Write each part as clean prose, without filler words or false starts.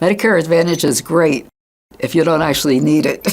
Medicare Advantage is great if you don't actually need it.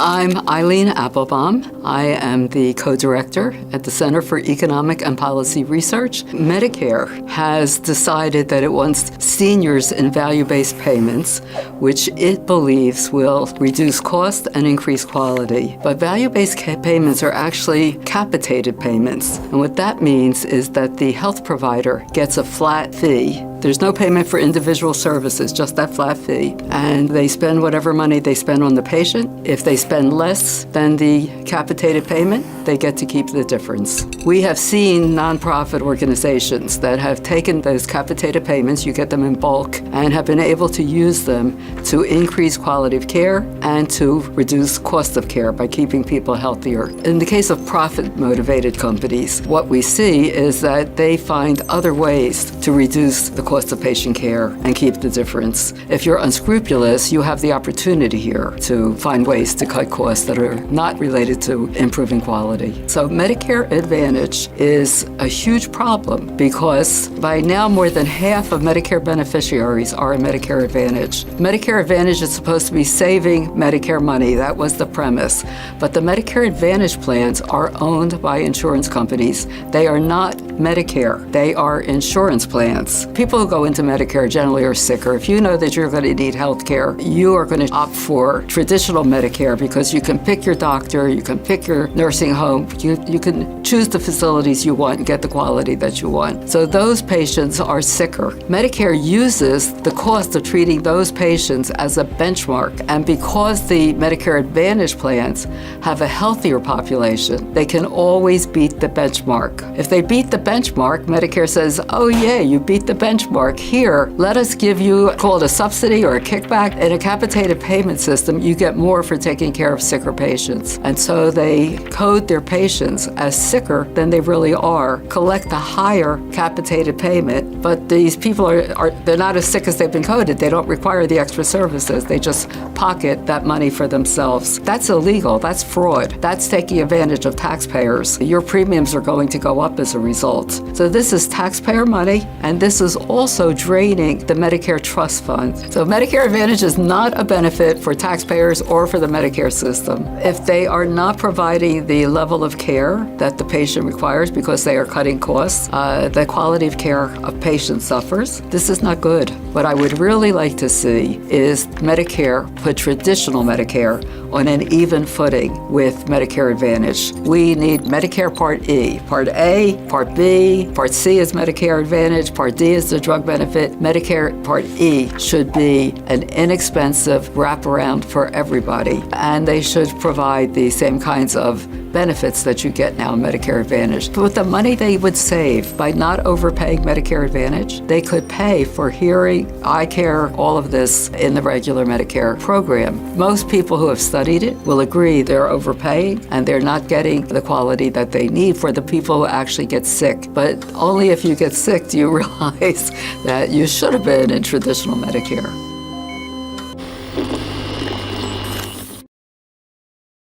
I'm Eileen Appelbaum. I am the co-director at the Center for Economic and Policy Research. Medicare has decided that it wants seniors in value-based payments, which it believes will reduce cost and increase quality. But value-based payments are actually capitated payments. And what that means is that the health provider gets a flat fee. There's no payment for individual services, just that flat fee. And they spend whatever money they spend on the patient. If they spend less than the capitated payment, they get to keep the difference. We have seen nonprofit organizations that have taken those capitated payments, you get them in bulk, and have been able to use them to increase quality of care and to reduce cost of care by keeping people healthier. In the case of profit-motivated companies, what we see is that they find other ways to reduce the cost of patient care and keep the difference. If you're unscrupulous, you have the opportunity here to find ways to cut costs that are not related to improving quality. So Medicare Advantage is a huge problem because by now more than half of Medicare beneficiaries are in Medicare Advantage. Medicare Advantage is supposed to be saving Medicare money. That was the premise. But the Medicare Advantage plans are owned by insurance companies. They are not Medicare. They are insurance plans. People who go into Medicare generally are sicker. If you know that you're going to need health care, you are going to opt for traditional Medicare because you can pick your doctor, you can pick your nursing home, you can choose the facilities you want and get the quality that you want. So those patients are sicker. Medicare uses the cost of treating those patients as a benchmark. And because the Medicare Advantage plans have a healthier population, they can always beat the benchmark. If they beat the benchmark, Medicare says, oh yeah, you beat the benchmark. Here, let us give you, call it a subsidy or a kickback. In a capitated payment system, you get more for taking care of sicker patients. And so they code their patients as sicker than they really are, collect a higher capitated payment, but these people they're not as sick as they've been coded. They don't require the extra services. They just pocket that money for themselves. That's illegal. That's fraud. That's taking advantage of taxpayers. Your premiums are going to go up as a result. So this is taxpayer money, and this is also draining the Medicare trust fund. So Medicare Advantage is not a benefit for taxpayers or for the Medicare system. If they are not providing the level of care that the patient requires because they are cutting costs, the quality of care of patients suffers. This is not good. What I would really like to see is Medicare put traditional Medicare on an even footing with Medicare Advantage. We need Medicare Part E. Part A, Part B, Part C is Medicare Advantage, Part D is the drug benefit. Medicare Part E should be an inexpensive wraparound for everybody, and they should provide the same kinds of benefits that you get now in Medicare Advantage. But with the money they would save by not overpaying Medicare Advantage, they could pay for hearing, eye care, all of this in the regular Medicare program. Most people who have studied it will agree they're overpaying and they're not getting the quality that they need for the people who actually get sick. But only if you get sick do you realize that you should have been in traditional Medicare.